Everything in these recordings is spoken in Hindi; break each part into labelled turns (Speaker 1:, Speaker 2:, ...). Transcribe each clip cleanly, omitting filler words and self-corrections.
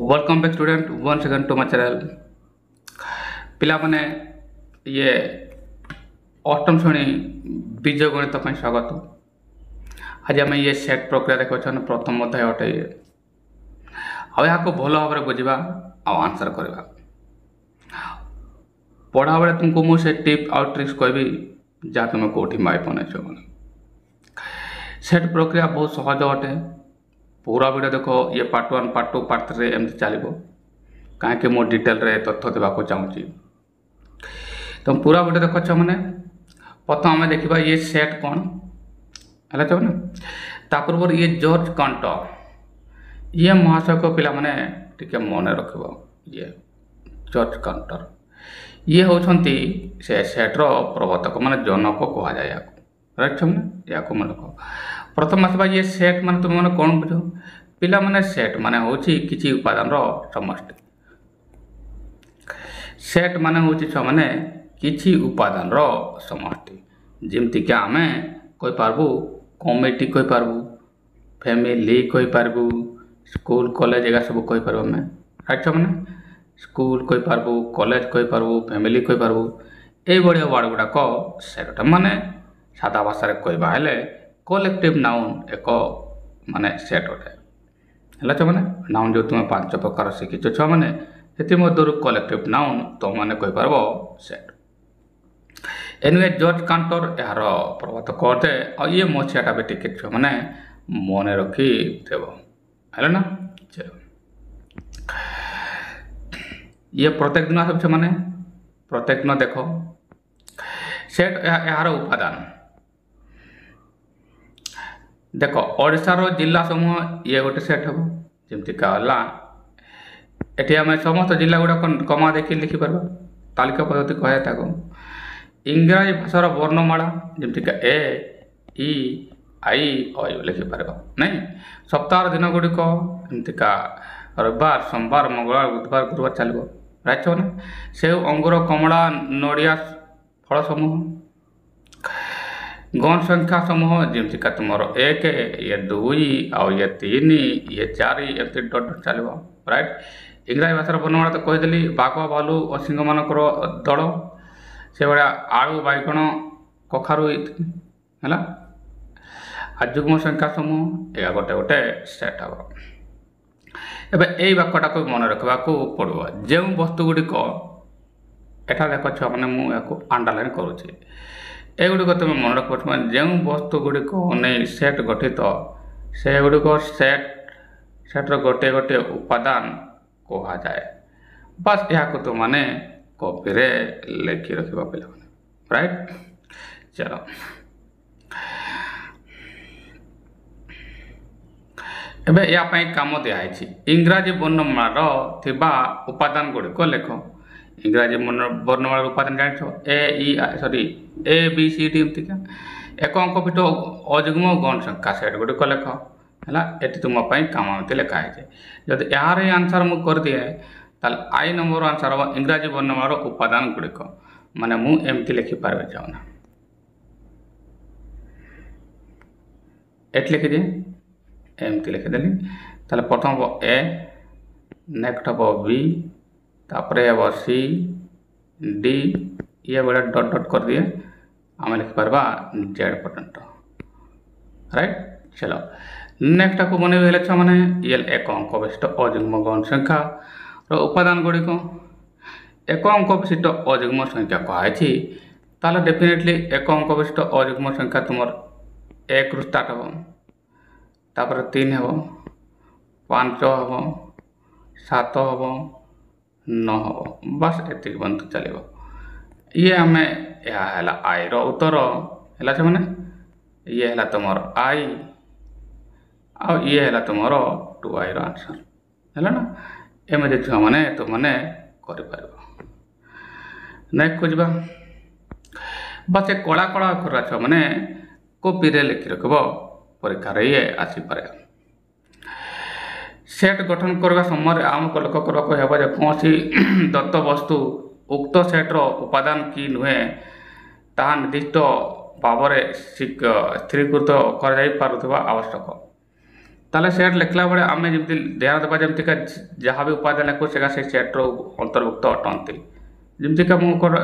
Speaker 1: Welcome back student one second to my channel पिला माने ये अष्टम श्रेणी बीज गणित स्वागत। आज आम ये सेट प्रक्रिया देखा प्रथम अध्याय अटे ये आ भल भाव में बुझा आंसर करवा पढ़ा बेले तुमको मुझे टिप आउ ट्रिक्स कहबी जहाँ तुम कौटी माइप नहीं सेट प्रक्रिया बहुत सहज अटे। पूरा वीडियो देखो ये पार्ट 1 पार्ट 2 पार्ट 3 एमती चलो कहीं मो डिटेल रे तथ्य देवाक चाहूँगी तुम पूरा वीडियो देख छ मैंने प्रथम आम देखा ये सेट कौन है चाहो ना पूर्व ये जॉर्ज कांटर ये महाशय को पिला माने टिके मन रख ये जॉर्ज कांटर ये होती से सेट्र प्रवर्तक माने जनक कह जाए राइट छो या मन रख प्रथम आसवा ये सेट मान तुम मैंने कौन बुझ पिला माने सेट माने होची किछि उपादान रो समष्टि सेट माने होची छ माने किछि उपादान रो समष्टि जेमति कि आमे कोइ पारबू कमिटी कोइ पारबू फैमिली कोइ पारबू स्कूल कॉलेज एगा सब कोइ पारबू मैं राइट छ माने स्कूल कोइ पारबू कॉलेज कोइ पारबू फैमिली कोइ पारबू ए बढिया वर्ड गुडा को सेट माने सादा भाषा रे कहबा हेले कलेक्टिव नाउन एक माने सेट अटे है मैंने नाउन जो तुम 5 प्रकार शिखीच छ मैंने से कलेक्टिव नाउन तो मैंने कहीपर सेट एनुए जॉर्ज कांटर यार प्रभात करते ये मसीहाटा भी टिके छुआ मैंने मन रखी देव है ना। चलो ये प्रत्येक दिन सब मैंने प्रत्येक दिन देख सेट यार उपादान देख ओडिशार जिला समूह ये गोटे सेट हम जमती कहला एटी आम समस्त जिला गुड़ा कमा देखिए लिखिपार तालिका पद्धति कहे इंग्राजी भाषार वर्णमाला जमती ए ई आई ओ लिखिपार नहीं सप्ताह दिन गुड़िक एमतीका रविवार सोमवार मंगलवार बुधवार गुरुवार चलो राइट ना से अंगूर कमला नड़िया फल समूह गण संख्या समूह जमती तुम 1 ये 2 आउ ये 3 ये 4 एमती डट डट चलो राइट। इंग्राजी भाषार वर्णमाला तो कहीदेली बाघ भालू असिंह मानकर दल से भाया आलू बैगण कखारू है आ जुग्म संख्या समूह या गोटे गोटे सेट हम एवं यही वाक्यटा को मन रखा पड़ो जो वस्तु गुड़िक एटा देख छुआ मैंने मुझे अंडरलाइन करुँचे एगुड़िक तुम मन रख जो वस्तु गुड़िक नहीं सेट गठित से गुड़िक सेट्र गोटे गोटे उपादान कह जाए बस यहाँ तुम मैंने कॉपी रे लिखि रखा पे राइट। चलो एबे या काम दिखाई इंग्राजी वर्णमालार उपादान गुड़िक लेख इंग्राजी वर्णमाला उपादान जान A E sorry A B C D एमती एक अंक फिट अजुग्म गण संख्या सेट गुड़िक लेख है ये तुम्हारे काम लिखाई जब यार आंसर मुझे कर दिए ताल आई नंबर आंसर हम इंग्राजी वर्णमालार उपादान गुड़िक माने मुझे लिखिपार चाहूना एट लिखिदे एमती लिखिदेली ताल प्रथम हम ए नेक्स्ट हम बी तापरे हम सी डी ये बड़ा डट डट कर दिए आम लिखिपार जेड पर्यंत राइट। चलो नेक्स्ट को मन भी मैंने ये एक अंक विशिष्ट अजुग्म गण संख्या उपादान गुड़िक एक अंक विशिष्ट अजुग्म संख्या कहुई ताल डेफिनेटली एक अंक विशिष्ट अजुग्म संख्या तुम 1 रु स्टार्ट हम तापर 3 हम 5 हम 7 हम 9 हम बस एति बंद चलो ये आम यह आई उत्तर है मैंने ये है तुम आई आ ये है तुम 2i आंसर है ना एमती छुआ मैंने तुमने कर नेक्स्ट खोजा बस ये कला कला अक्षर छुआ मैंने कॉपी रे लिखि रख परीक्षा ये आसपे सेट गठन करने समय आमको लक्ष्य करवाक कौन सी दत्त वस्तु उक्त सेट्र उपादान कि नुहे ता निर्दिष्ट भाव में स्थिरीकृत कर आवश्यक ताले सेट लिखला बेले आम जमी ध्यान देवा जमीका जहाँ भी उपादान लिखो से सेट्र अंतर्भुक्त अटंती जमीका मुझे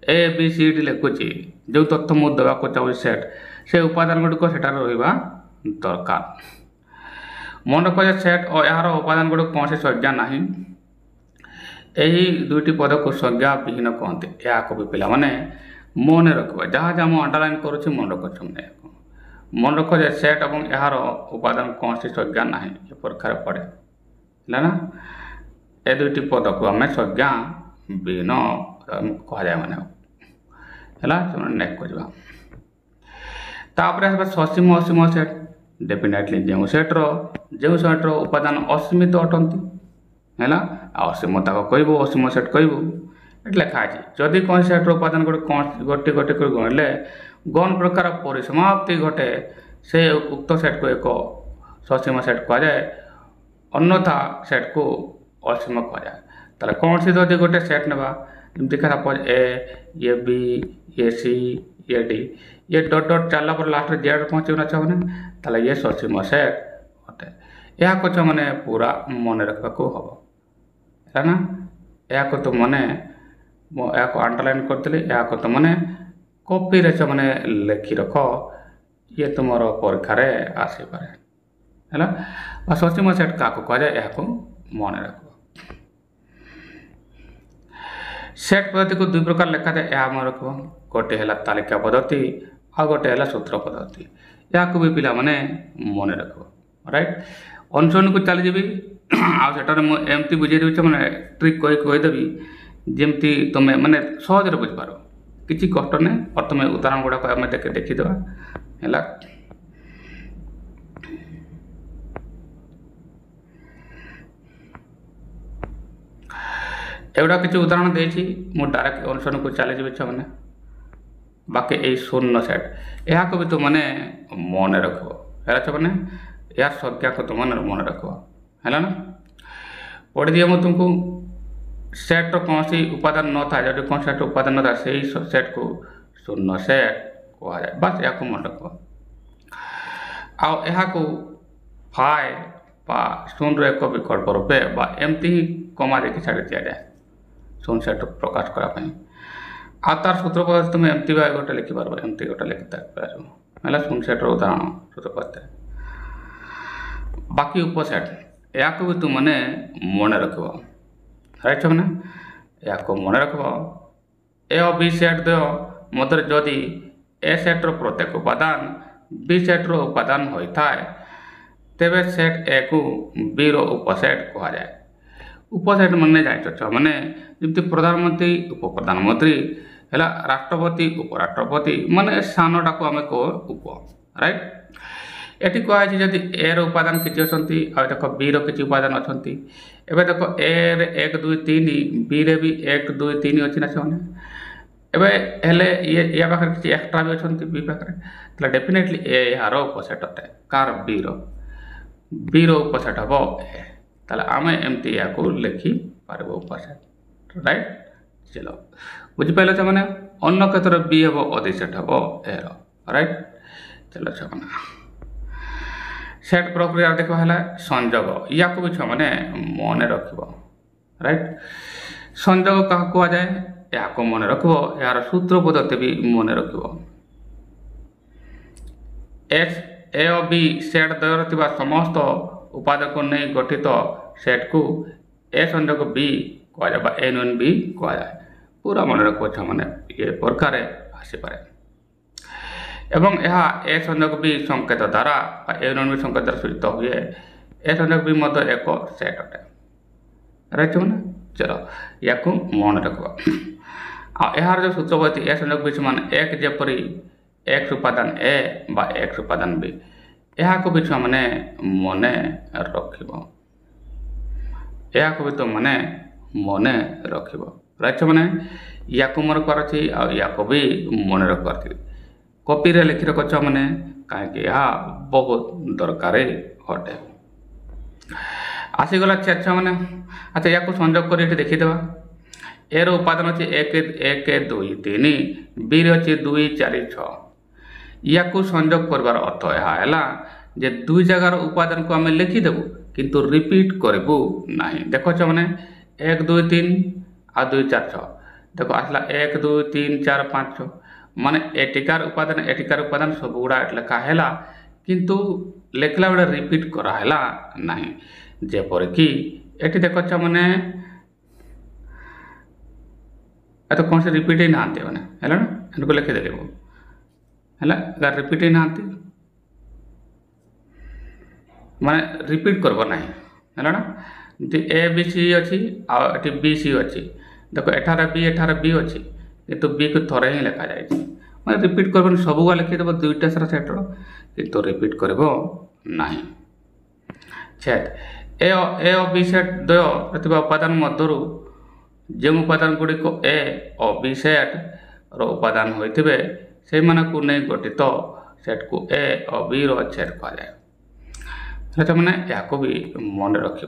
Speaker 1: ए बी सी डी लिखुची जो तथ्य मुझे देवाक चाहूँ सेट से उपादान गुड़िक सेटार रहा दरकार। मन रख सेट और यार उपादान गुड़िक कौन से संज्ञा ना यही दुईटी पद को संज्ञा विहीन कहते या भी पिला माने मन रखा जहाँ जहाँ मुझे अंडरलाइन करुच्ची मन रख मन रख सेट और यार उपादान कौन सी संज्ञा ना ये परीक्षा पड़े है ना ए दुईटी पद को आम संज्ञा विहीन कह जाए मैंने है नेक्स्ट कर ससीम असीम सेट डेफिनेटली जो सेट्र उपादान असीमित अटंती है असीम तक कहबू असीम सेट कहबू ये लिखाई जदि कौन सेट्र उपादान गोटे गोटे कर गणले गण प्रकार परिसमाप्ति घटे से उक्त सेट को एक ससीम सेट कहुए अन्यथा सेट को असीम कहुए ताले कौन सी जदि गोटे सेट नेबा जमती A B A C A D ये डट डट चलला पर लास्ट में जेड पहुँचे ना मैंने ताले ये ससीम सेट अटे या कुछ मैंने पूरा मन रखा हम है ना या तो मैंने या अंडरलाइन करते या तो मैंने कॉपी मैंने लिखि रख ये तुम परीक्षा आसपे है ससीम सेट क्या कहुए या मन रख सेट पद्धति को दुई प्रकार लिखा जाए यह मन रख गोटे है तालिका पद्धति आ गोटे है सूत्र पद्धति या भी पिला माने मन रख राइट अनुसरण को चली जी आटार एमती बुझे मैंने ट्रिक कहीदेवी जमती तुम मैंने सहज बुझिपार किसी कष्ट नहीं और तुम उदाहरण गुड़ाक आम देखीदे है एगुड़ा किसी उदाहरण देती मुझे डायरेक्ट अनुसरण को चली जी मैंने बाकी यही शून्य सेट या भी तुम मैंने मन रख मैंने यार संख्या को तुम मन रख है ना पढ़ी दिए मुझे तुमको सेट्र कौन सी उपादान न था जब कौन सेट उपादान न था से सेट को शून्य सेट कह जाए बस या मन रख आउ फाइ शून्य एक विकल्प रूपे एमती ही कमा देखी छाड़ी दि जाए शून्य सेट प्रकाश करने आ तार सूत्र पद्धति तुम एमती गोटे लिखिपार एमती गोटे लिखिपार है शून्य सेट्र उदाहरण सूत्र पद्धति बाकी उपसेट या भी तुम मैंने मन रख राइट मैंने या मन रख ए और बी सेट दो मध्य जदि ए सेट्र प्रत्येक उपादान बी सेट्र उपादान होता है तेरे सेट ए को बी रो उपसेट कह जाए उपसेट मैंने जान मैंने जमी प्रधानमंत्री उप प्रधानमंत्री है राष्ट्रपति उपराष्ट्रपति माने सानटा को आम कह उप राइट एटी कहुई जदि ए रो उपादान किसी अच्छा देख बी रो किसी उपादान अच्छा एवं देख ए रे 1 2 3 बी रे भी 1 2 3 अच्छी ना एवं या पाखे किसी एक्सट्रा भी अच्छा बी पाखे डेफिनेटली ए यार उपसेट अटे कार बी रो उपसेट हम ए ताले आम एमती या लिखि पार उपसेट राइट चलो बुझिपारे मैंने अन्न क्षेत्र बी हम अधिसेट हम ए राइट चलो छा सेट प्रक्रिया देखा है संजोग या भी छुआ मैंने मन रख राइट संजोग क्या कहुए या मन रख यार सूत्र पद्धति भी मन रख ए और बी सेट द्वयर समस्त उपादान को नहीं गठित सेट को ए संजोग बी कहुए ए यूनियन बी कहुए पूरा मन रख मैंने ये प्रकार आसपे एवं यह ए संजोग भी संकेत द्वारा ए यूनियन भी संकेत द्वारा सूचित हुए ए संजोग भी एक सेट अटे राइट मैंने चलो या मन रख यार जो सूत्र पद्धति ए संजोग भी मान एक जपरी एक्स उपादान ए बा एक्स उपादान बी या भी छुआ मैंने मन रख भी तो मैंने मन रख राइट मैंने या मन कर भी मन रख कॉपी रे लिखि रख मैंने कहीं बहुत दरकार अटे आसीगला अच्छा मैंने अच्छा या संजोग कर देखीदे ए रो उपादान अच्छे 1 2 3 बी रे अच्छे 2 4 6 या संजोग कर अर्थ यह जे दुई जगार उपादान को आम लिखिदेबू किंतु रिपीट करूँ ना। देख मैंने 1 2 3 आ 2 4 6 देख आसला 1 2 3 4 5 6 माने एटिकार उपादान सब गुड़ा लेखा है किंतु लिखला बेले रिपीट कराला ना। जेपरिक ये देख मैंने तो कौन से रिपीट ही नहांती मैंने है ना इनको लिखिदेली है रिपीट ही नहांती माने रिपीट करब ना है ना। ए बी सी अच्छी आठ बी सी अच्छी देख एठार बी अच्छी किंतु बी को थोड़े ही लिखा जाए मैं रिपीट कर सबुआ लिखिदेव दुईटा सारा सेट्र किंतु रिपीट करब ना। छेद ए और बी सेट द्वय प्रतिभा उपादान मध्य जो उपादान गुड़िक ए और बी सेट रो उपादान होते से मानू नहीं गठित सेट को ए और बी रो छेद कहुए। मैंने या भी मन रख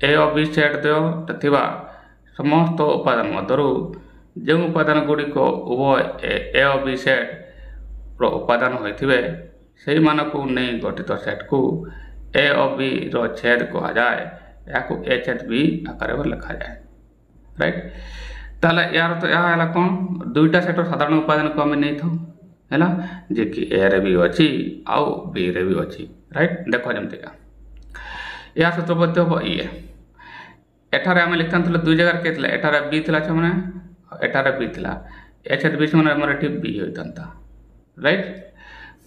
Speaker 1: ए और बी सेट द्वय समस्त उपादान मध्य जो उपादान गुड़िक उभय ए और बी सेट रो उपादान होते से मानू नहीं गठित सेट को ए और बी रो छेद कहुए या ए छेद बी आकार में लिखा जाए राइट। ताले यार तो यह कौन दुईटा सेटर साधारण उपादान को आम नहीं था है जे कि ए रे भी अच्छी आउ बी रे भी अच्छी राइट। देख जमतीका या सूत्रबद्ध हम ये एठार आम लिखता दुई जगार के एठार बी थी मैंने एठार बी थी ए छेद बी से मैंने बी होता राइट।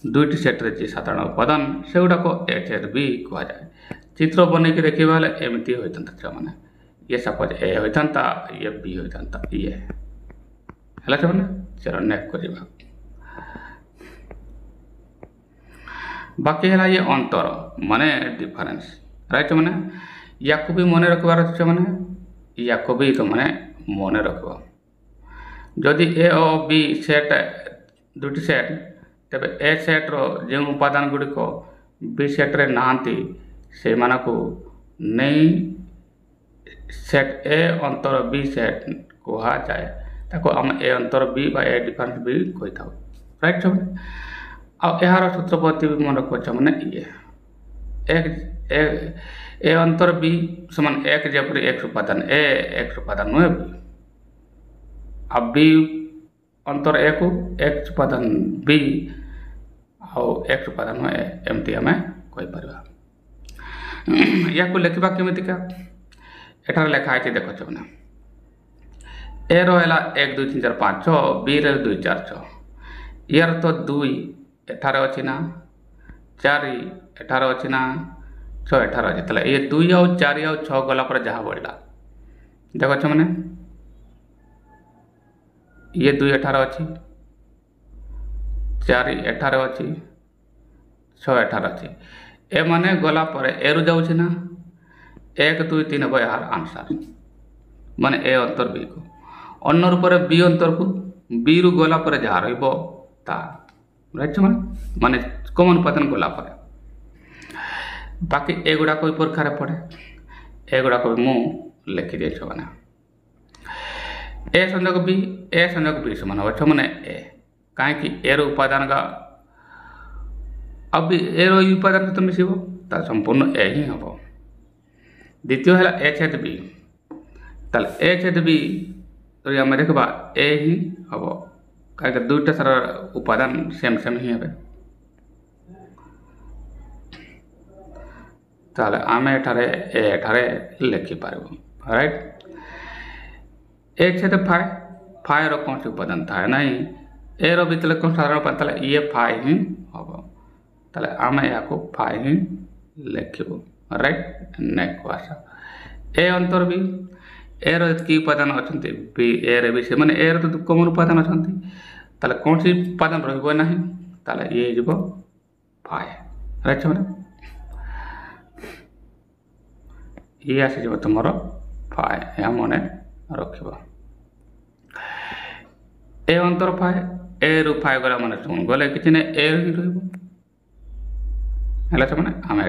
Speaker 1: दुईटी सेट्रे जी साधारण उपादान से गुड़ाक ए छेद बी कहुए। चित्र बनईक देखा एमती होता मैंने ये सपोज ए होता ये बी होता ये है मैंने चलो नेक्स्ट कर बाकी है ये अंतर माने डिफरेंस राइट। मैंने या भी मन रखबार अच्छे मैंने या भी तो मैंने मन रख जदि ए और बी सेट दुटी सेट तेरे ए सेट्र जो उपादान गुड़िक बी सेट्रे नहांती से मानक नहीं सेट ए अंतर बी सेट कह जाए ताको आम ए अंतर बी बा ए डिफरेंस बी कही था राइट। यार सूत्रपति भी मन रखा मैंने ये ए अंतर बी समान एक जपरी एक्स उपादान ए एक्स उपादान नुहे बी आ बी अंतर ए को एक्स उपादान बी आउ एक्स उपादान नुहे एमती आम कहीपर। या लिखा केमिका एठार लिखाई देख मैंने ए रहा 1 2 3 4 5 6 बी रे 2 4 6 यार तो 2 एठार अच्छी ना 4 एठार अच्छी ना 6 एठार अच्छी ताले ये 2 आउ 4 आउ 6 गला पर जहाँ बढ़ला देख मैंने ये 2 एठार अच्छी 4 एठार अच्छी 6 एठार अच्छी ए माने गला पर ए रु जाऊँ ना 1 2 3 हम यार आंसर माने ए अंतर बी को अन्न रूप बी अंतर को बी रु गला पर जहाँ रहा राइट माने कमन उपादान गला पर बाकी एगुड़ाक भी परीक्षा पड़े एगुड़ाक भी मु लिखि दे मैंने ए संयोग बी समान हो मैंने ए कहीं ए उपादान का अब ए उपादान सहित मिसब तार संपूर्ण ए ही हम। द्वितीय है ए छेद बी ताल ए छेद बी तो आम देखा ए ही हम कहीं दुईटा सारा उपादान सेम सेम ही हे ताले आम एठारे लिखिपार राइट। ए छेद फाइ फाइ रो कौन सी उपादान था ना ए रो भीतर कौन साधारण उपादान ये फाइ ही हम ताले आम या फाइ ही लिखू राइट। नेक्स्ट आस ए अंतर बी ए री उपादान अच्छा बी ए रे भी से मैंने ए तो कमन उपादान अच्छा ताले कौन सी उपादान रहा ताले ये जीव फाइ राइट मैंने ये आसीज तुम फाइ या मन रख ए अंतर फाइ ए रु फाइ गला मैंने तुम गले कि ए ही रहा आम या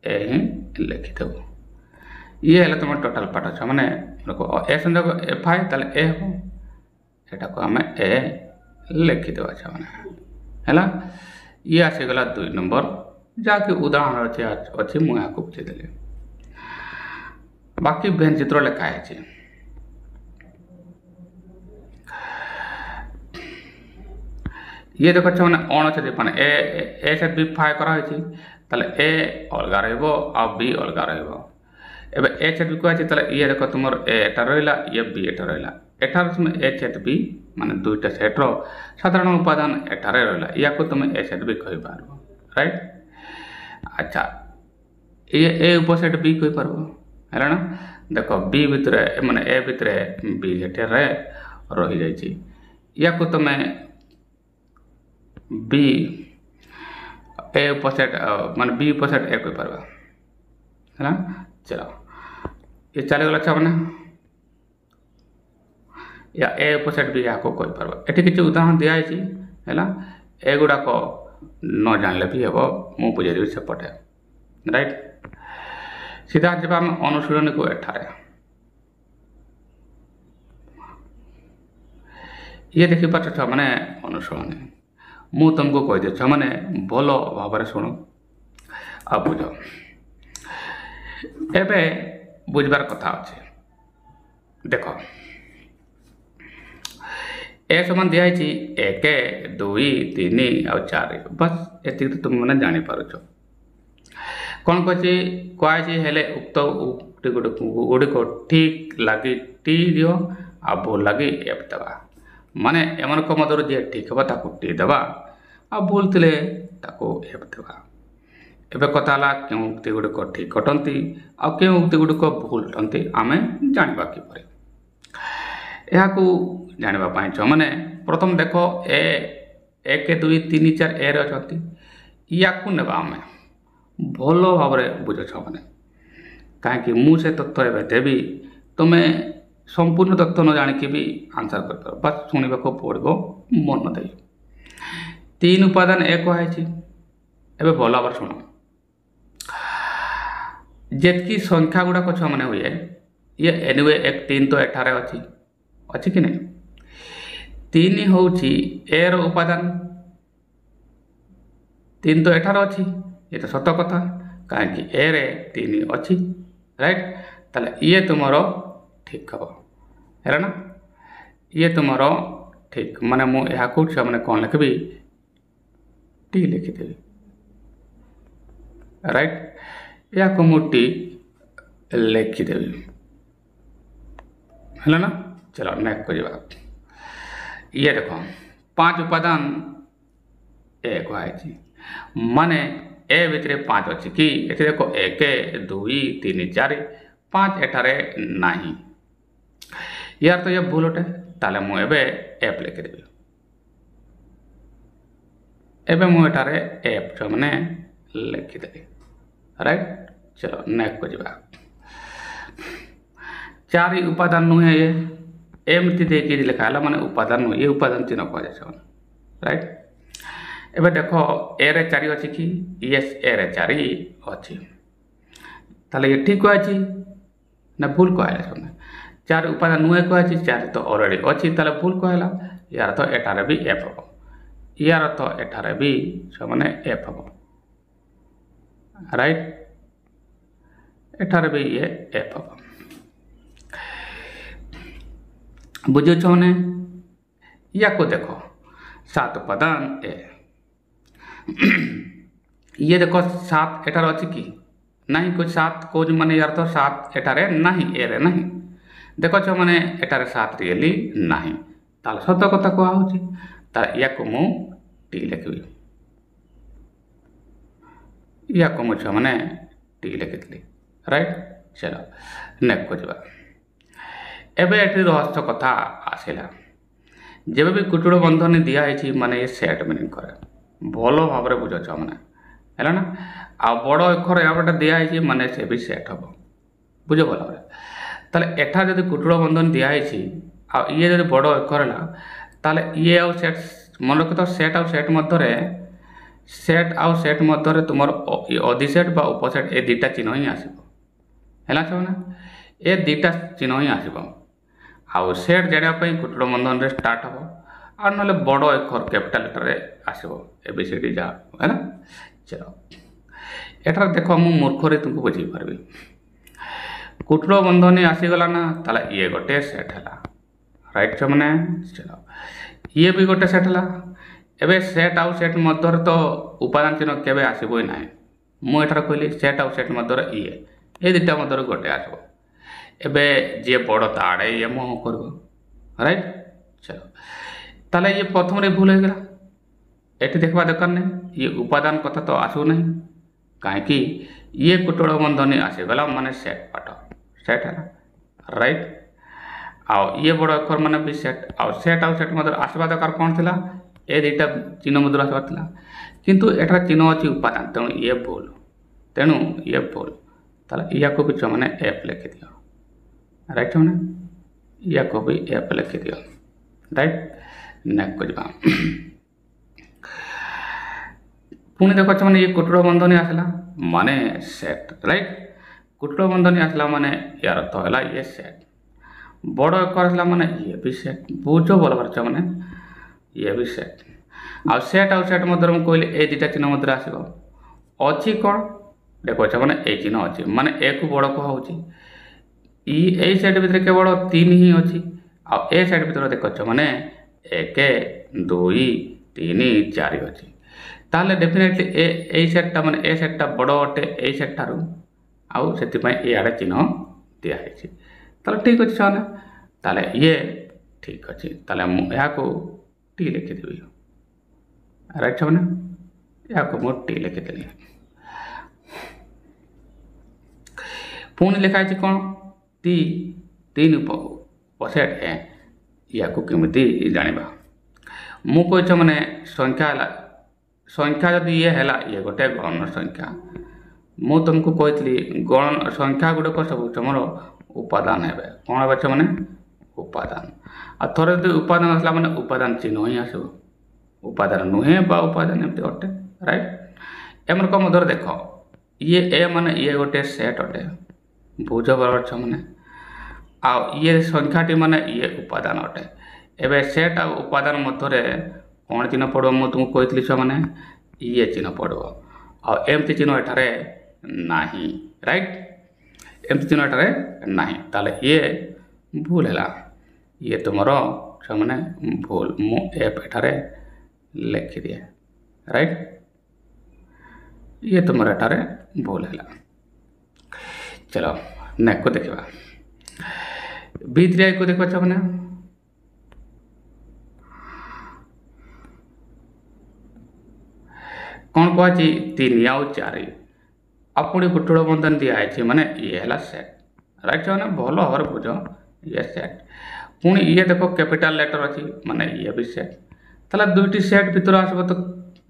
Speaker 1: ए ही लिखिदेव ये है तुम टोटाल पाठ अच्छा मैंने ए संयोग ए फाइ ताले ए हम एटा को आम ए लिखिदेव अच्छा मैंने है ये आसीगला 2 नंबर जहाँकि उदाहरण अच्छे मुझे बुझेदेली बाकी भेन चित्र लिखाई ये देख मैंने अण छेद मैंने ए छेद बी फाइ कराई ए अलग रही अलग रही ए छेद बी कहते ये देख तुम एटा रहा ये बी एटा रहा एठार तुम ए छेद बी माने दुईटा सेट्र साधारण उपादान एठार रहा या तुम ए छेद बी कही पार राइट। अच्छा ए उपसेट बी कही पार है ना देख बी भितर माने ए भितर बी एठार रही जाइए या तुम बी ए उपसेट माने बी उपसेट ए कही पार है ना। चलो ये चलीगला छा मैंने या ए उपसेट भी यहाँ कही पार ये किसी उदाहरण दिखाई है ए गुड़ाक न जान भी हम मुझे बुझेदेवी सेपटे राइट। सीधा जब आम अनुशीलन को एठारे ये देखिपार छुआ मैंने अनुशीलन मु तुमको कहीदे छुआ मैंने भल भाव शुण आ बुझ एबे बुझबार कथा अच्छे देख ए समान दिखाई 1 2 3 और 4 बस ये तो तुम मैंने जापर कौन कही हेले उक्त उक्ति गुड़िक ठीक लगे टी दियो आ भूल लगे एफ देवा माने एमन मध्य जी ठीक हे ताको टी देवा आ भूल थे एफ देवा एवं कथा क्यों उक्ति गुड़िक ठीक घटती आ क्यों उक्ति गुड़िक भूल घटती आम जाना किपर यह जानापी छुआ मैंने प्रथम देख ए 1 2 3 4 ए रही या आम भल भाव बुझ छुआ मैंने कहीं मुझे तथ्य एवं देवी तुम्हें संपूर्ण तथ्य न जानिकी भी आंसर कर बस शुणा पड़ो मन दे 3 उपादान ए कहुई एवं भल भाव शुण जी संख्या गुड़ाक छुआ मैंने हुए ये एनिवे 1 3 तो एठारे अच्छी कि नहीं 3 हूँ ए रो उपादान 3 तो एठार अच्छी ये तो सत कथा कहीं ए रे 3 अच्छी राइट ताले ये तुम ठीक हम है ना ये तुम ठीक माने मुझे मैंने कौन लिखी टी लिखिदेवी राइट या मुझे लिखिदेवी है ना। चलो नेक्स्ट कर ये देखो 5 उपादान ए कहुई माने ए भितर 5 अच्छी कि ये देखो 1 2 3 4 5 एठारे नहीं यार तो ये भूल अटे ताले मुझे एफ लिखिदेवी एवं मुझे एफ छुआ मैंने लिखिदेवी राइट। चलो नेक्स्ट कर 4 उपादान नुहे ये एमती देखिए लिखा है माने उपादान नुहे ये उपादान 3 कह राइट। एबे देख ए रे 4 अच्छी कि यस ए रे 4 अच्छी ताले ये ठीक कही ना भूल कहला 4 उपादान नुहे कही 4 तो अलरेडी अच्छी ताले भूल कहला यार तो एठारे भी एफ हम यार तो एठारे भी मैंने एफ हम राइट एठारे भी ये एफ हम बुझे मैंने या को देखो 7 उपादान ए ये देखो 7 एठार अच्छी कि नहीं कुछ 7 को माने यार तो 7 एठारे नहीं ए रे नहीं देखो छो मैंने एठारे 7 रियली नहीं ताल सत कथा कहुची या को मु टी लिखी या को मु छो मैंने टी लिखी राइट। चलो नेक्स्ट को एबे एटी रहस्य कथा आसला जब भी कुटुड़ बंधन दिखाई माने ये सेट मीनिंग करे भल भाव बुझ मैंने है ना आ बड़ अक्षर यहाँ दिखाई माने से भी सेट हम बुझ भल भाव ताले एठा जब कुटुड़ बंधन दिखाई आ ये जब बड़ अक्षर है ताले ये आउ सेट मन रख तो सेट आउ सेट मध्य तुम अधिसेट बा उपसेट ए 2टा चिन्ह ही आसना छुना ए 2टा चिन्ह ही आसो आउ सेट जानापी कुटुड़ बंधन रे स्टार्ट हम आ ना बड़ अक्षर कैपिटाल लेटर आसो एबीसीडी जा है ना। चलो एठार देख मु मूर्खरे तुमको बुझे पार्बी कुटुर बंधनी आसीगला ना ताला ये गोटे सेट है राइट छो मैंने। चलो ये भी गोटे सेट है एबे सेट आउ सेट मध्य तो उपादान चिन्ह केबे आसीबो ही नाही मुझे कहली सेट आउ सेट मध्य ये दुटा मध्य गोटे आसो एबे जे बड़ ताड़े ये मुह कर राइट। चलो ताले ये प्रथम रे भूल हो गला एटी देखा दरकार नहीं ये उपादान कथा तो आसू नहीं कहीं ये कुटुर बंधनी आसीगला माने सेट पाठ सेट है राइट। आउ ये बड़ अक्षर माने भी सेट आउ सेट मध्य आसवा दरकार कौन थिला ए दुटा चिन्ह मध्य आसबार थिला किंतु एठार चिन्ह अच्छी उपादान तेणु ये भूल ताले या को भी मैंने एफ लिखि दियो राइट मैंने या को भी एफ लिखि दियो राइट। नेक्स्ट को जा पुणी देख मैंने ये कुटुर बंधनी आसला माने सेट राइट कुटुर बंधनी आसला माने यार अर्थ है ये सेट बड़ अक्षर आसला माने ये भी सेट बुझ बोल पार्छ मैंने ये भी सेट आउ सेट मध्य मुझे कहली ए दुटा चिन्ह मध्य आसो अच्छी कौन देख मैंने ए चिन्ह अच्छी माने ए को बड़ कह ए सेट भितर केवल 3 ही अच्छी आ ए सेट भितर देख मैंने 1 2 3 4 अच्छी ताले डेफिनेटली ए सेटा माने ए सेटा बड़ अटे ए सेट ठारू आउ से इे चिन्ह दिखाई ताले ठीक अच्छे मैंने ताले ये ठीक अच्छे ताले मुझे टी लिखिदेवी राइट मैंने या टी लिखिदेली पुणी लिखाई कौन टी 3 उपसेट है या केमी जाना मु कह मैंने संख्या जदि ये है ये गोटे गणन संख्या मु तुमको कही गणन संख्या गुड़क सब तुम उपादान है कौन हे मैंने उपादान आ थोड़े जो उपादान आसला मैंने उपादान चिन्ह ही आसो उपादान नुहे बा उपादान एमती अटे राइट एमरक मध्य देख ये ए माने ये गोटे सेट अटे बुझ पार्छ मैंने आ ये संख्याटी माने ये उपादान अटे एबे सेट आ उपादान मध्य कौन चिन्ह पड़ो मु तुमको कही छुआ मैंने ये चिन्ह पड़ो आ एमती चिन्ह एठारे नाही राइट एमती चिन्ह एठारे नाही ताले ये भूल है ये तुम छुआ मैंने भूल मु एफ एठारे लिखि दिए राइट ये तुम एठारे भूल है। चलो नेक्स्ट को देखा B3 को देखो अच्छा मैंने कौन कह 3 आउ 4 अपनी कुटुर बंधन दिखाई माने ये है सेट राइट मैंने भल भाव बुझ ये सेट पुणी ये देख कैपिटल लेटर अच्छी माने ये भी सेट ताला दुईटी सेट भीतर आसब तो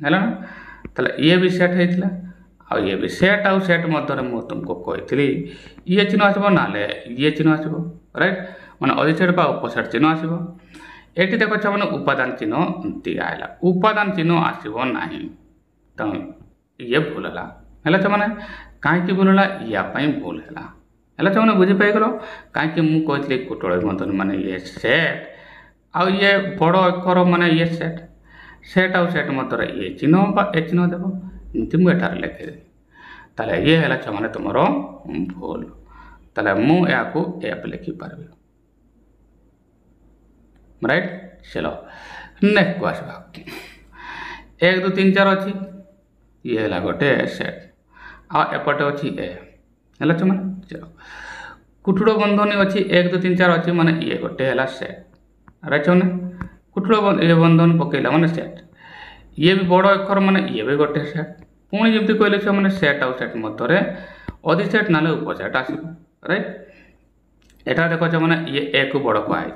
Speaker 1: है ना ताला ये भी सेट होता आ ये भी सेट आउ सेट मध्य मुझे तुमको कही ये चिन्ह आसो ना ये चिन्ह आसो राइट माने अधिसेट बा उपसेट चिन्ह आसो ये देख मैंने उपादान चिन्ह दिखाला उपादान चिन्ह आसो ना तेणु ये भूल है मैंने कहीं भूल है या भूल है मैंने बुझीपाइल कहीं मुझे कुटुर बंधन माने ये सेट आ ये बड़ अक्षर माने ये सेट आउ सेट मध्य ये चिन्ह बा ए चिन्ह देव इमती मुझे लिखिदेवी ताले ये है मैंने तुम भूल ताले मुझे एफ लिखिपारि राइट। चलो नेक्स्ट को आसवा 1 2 3 4 अच्छी ये है गोटे सेट आ एपटे अच्छी ए है मैंने चलो कुटुर बंधनी अच्छी 1 2 3 4 अच्छी माने ये गोटे है सेट राइट मैंने कुटुर बंधन पकईला माने सेट ये भी बड़ अक्षर माने ये भी गोटे सेट पुणी जमी कहले मैंने सेट आउ सेट मध्य अधिसेट ना उपसेट आसो राइट एटा देख मैंने ये ए को बड़ कहुई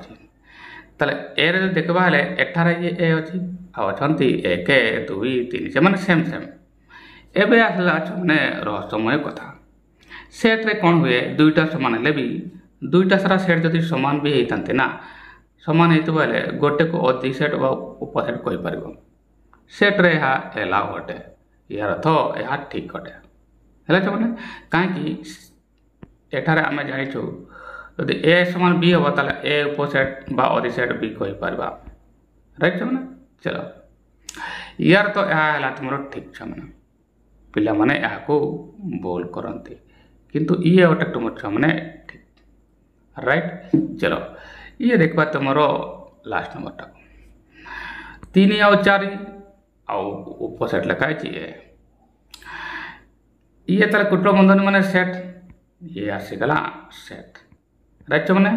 Speaker 1: ताले ए रे देखा हेले एठार ये ए अच्छी आछंती 1 2 3 से मैंने सेम एबे आसला मैंने रहस्यमय कथा सेट रे कौन हुए दुईटा सामान हेले भी दुईटा सारा सेट जदि सामान भी होता ना सामान होता गोटे को अधिसेट बा उपसेट कहीपर सेट रे एलाउ अटे यार अर्थ यह ठीक अटे है मैंने कहीं एठार आम जाचु यदि ए समान बी हम ताले ए उपसेट बा अधिसेट बी कहीपर राइट मैंने। चलो यार तो यह तुम ठीक छुआ पिला माने को भूल करती किंतु ये गोटे तुम छुआ मैंने ठीक राइट। चलो ये देखा तुम लास्ट नंबर टा 3 ଆଉ 4 ऑपोजिट लिखा है ये ताले कुटुंब बंधन माने सेट ये आसीगला सेट राइट मैंने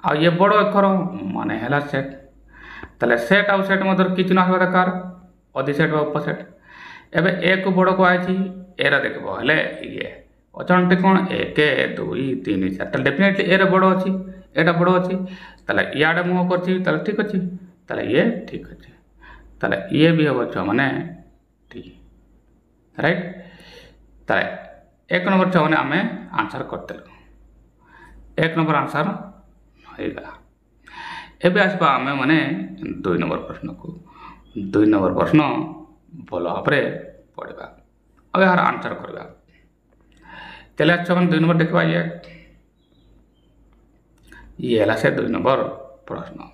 Speaker 1: आ ये बड़ अक्षर माने है सेट ताले सेट आउ सेट मध्य किसी ना दरकार अधी सेट ऑपोजिट एबे ए को बड़ को आई एरा देखो हेले ये अचानक कौन 1 2 3 4 ताले डेफिनेटली ए रे बड़ अच्छी एटा बड़ अच्छी ताले याडे मुह करछि ताले ठीक अच्छी ताले ये ठीक अच्छी ताले ये भी हम छुआ मैंने टी राइट ताले 1 नंबर छुआ मैंने आम आंसर करते 1 नंबर आंसर होगा। एबे आसबा आम मैंने 2 नंबर प्रश्न को 2 नंबर प्रश्न भल भाव पढ़ा और यार आंसर करवा चले अच्छा मैंने 2 नंबर देखा ये है से 2 नंबर प्रश्न